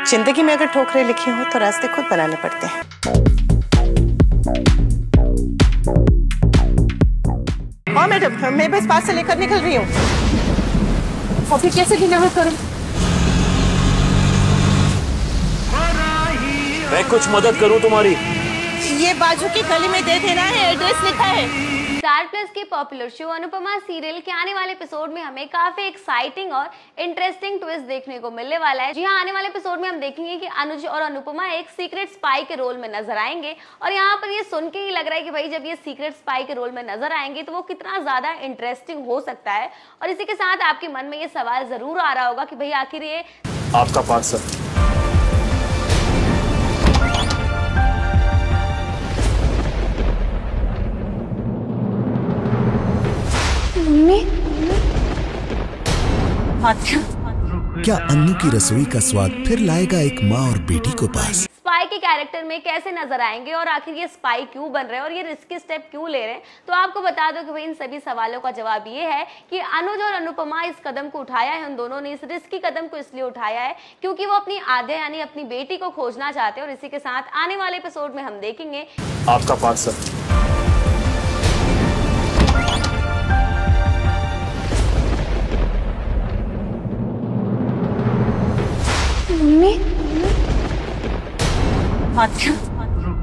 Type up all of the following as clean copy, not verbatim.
जिंदगी में अगर ठोकरें लिखी हो तो रास्ते खुद बनाने पड़ते हैं। हाँ मैडम, मैं बस पास से लेकर निकल रही हूँ। कॉफी कैसे डिलीवर करूँ? मैं कुछ मदद करूँ तुम्हारी? ये बाजू की गली में दे देना है, एड्रेस लिखा है। स्टार प्लस के पॉपुलर शो अनुपमा सीरियल के आने वाले एपिसोड में हमें काफी एक्साइटिंग और इंटरेस्टिंग ट्विस्ट देखने को मिलने वाला है। जी हाँ, आने वाले एपिसोड में हम देखेंगे कि अनुज और अनुपमा एक सीक्रेट स्पाई के रोल में नजर आएंगे और यहाँ पर ये सुन के ही लग रहा है कि भाई जब ये सीक्रेट स्पाई के रोल में नजर आएंगे तो वो कितना ज्यादा इंटरेस्टिंग हो सकता है। और इसी के साथ आपके मन में ये सवाल जरूर आ रहा होगा कि भाई आखिर ये आपका पार्सल। अच्छा, क्या अन्नू की रसोई का स्वाद फिर लाएगा एक माँ और बेटी को पास? स्पाई के कैरेक्टर में कैसे नजर आएंगे और आखिर ये स्पाई क्यों बन रहे हैं और ये रिस्की स्टेप क्यों ले रहे हैं, तो आपको बता दो कि भाई इन सभी सवालों का जवाब ये है कि अनुज और अनुपमा इस कदम को उठाया है। उन दोनों ने इस रिस्की कदम को इसलिए उठाया है क्योंकि वो अपनी आद्या यानी अपनी बेटी को खोजना चाहते हैं। और इसी के साथ आने वाले एपिसोड में हम देखेंगे आपका पार्सल। अच्छा,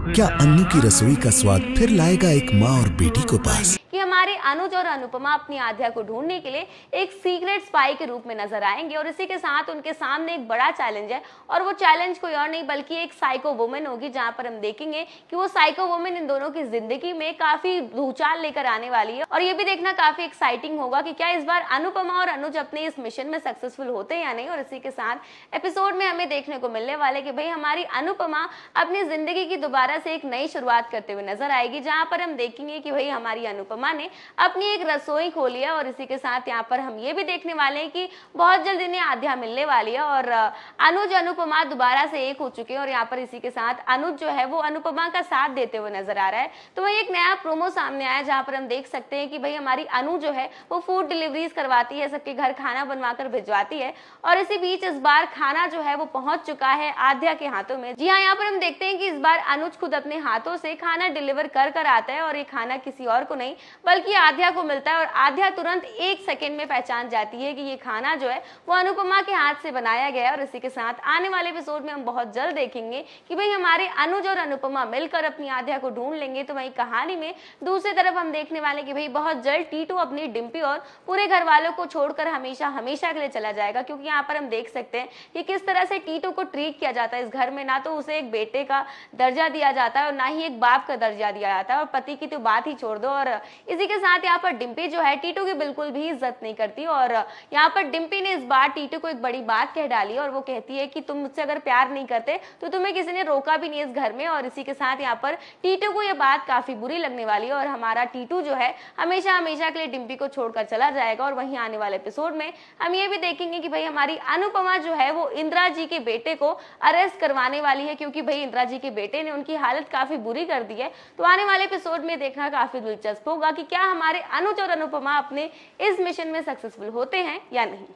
क्या अन्नू की रसोई का स्वाद फिर लाएगा एक माँ और बेटी को पास? कि हमारे अनुज और अनुपमा अपनी आद्या को ढूंढने के लिए एक सीक्रेट स्पाई के रूप में नजर आएंगे और इसी के साथ उनके सामने एक बड़ा चैलेंज है और वो चैलेंज कोई और नहीं बल्कि एक साइको वुमन होगी, जहां पर हम देखेंगे कि वो साइको वुमन इन दोनों की जिंदगी में काफी भूचाल लेकर आने वाली है। और ये भी देखना काफी एक्साइटिंग होगा कि क्या इस बार अनुपमा और अनुज अपने इस मिशन में सक्सेसफुल होते हैं या नहीं। और इसी के साथ एपिसोड में हमें देखने को मिलने वाले कि भाई हमारी अनुपमा अपनी जिंदगी की दोबारा से एक नई शुरुआत करते हुए नजर आएगी, जहां पर हम देखेंगे कि भाई हमारी अनुपमा ने अपनी एक रसोई खोली है। और इसी के साथ यहाँ पर हम ये भी देखने वाले हैं कि बहुत जल्द इन्हें आद्या मिलने वाली है और अनुज अनुपमा दोबारा से एक हो चुके हैं। और यहाँ पर इसी के साथ अनुज जो है वो अनुपमा का साथ देते हुए नजर आ रहा है। तो वही एक नया प्रोमो सामने आया जहाँ पर हम देख सकते हैं कि भाई हमारी अनु जो है वो फूड डिलीवरीज करवाती है, सबके घर खाना बनवा कर भिजवाती है। और इसी बीच इस बार खाना जो है वो पहुंच चुका है आद्या के हाथों में। जी हाँ, यहाँ पर हम देखते हैं कि इस बार अनुज खुद अपने हाथों से खाना डिलीवर कर आता है और ये खाना किसी और को नहीं बल्कि आद्या को मिलता है। और आद्या तुरंत 1 सेकंड में पहचान जाती है कि ये खाना जो है वो अनुपमा के हाथ से बनाया गया है। और इसी के साथ आने वाले एपिसोड में हम बहुत जल्द देखेंगे कि भाई हमारे अनुज और अनुपमा मिलकर अपनी आद्या को ढूंढ लेंगे। तो वही कहानी में दूसरी तरफ हम देखने वाले कि भाई बहुत जल्द टीटू अपनी डिम्पी और पूरे घर वालों को छोड़कर हमेशा हमेशा के लिए चला जाएगा, क्योंकि यहाँ पर हम देख सकते हैं कि किस तरह से टीटू को ट्रीट किया जाता है इस घर में। ना तो उसे एक बेटे का दर्जा दिया जाता है और ना ही एक बाप का दर्जा दिया जाता है, और पति की तो बात ही छोड़ दो। और इसी के साथ यहाँ पर डिम्पी जो है टीटू की बिल्कुल भी इज्जत नहीं करती और यहाँ पर डिम्पी ने इस बार टीटू को एक बड़ी बात कह डाली और वो कहती है कि तुम मुझसे अगर प्यार नहीं करते तो तुम्हें किसी ने रोका भी नहीं इस घर में। और इसी के साथ यहाँ पर टीटू को यह बात काफी बुरी लगने वाली है और हमारा टीटू जो है हमेशा हमेशा के लिए डिम्पी को छोड़कर चला जाएगा। और वहीं आने वाले एपिसोड में हम ये भी देखेंगे कि भाई हमारी अनुपमा जो है वो इंदिरा जी के बेटे को अरेस्ट करवाने वाली है, क्योंकि भाई इंदिरा जी के बेटे ने उनकी हालत काफी बुरी कर दी है। तो आने वाले एपिसोड में देखना काफी दिलचस्प होगा कि क्या हमारे अनुज और अनुपमा अपने इस मिशन में सक्सेसफुल होते हैं या नहीं।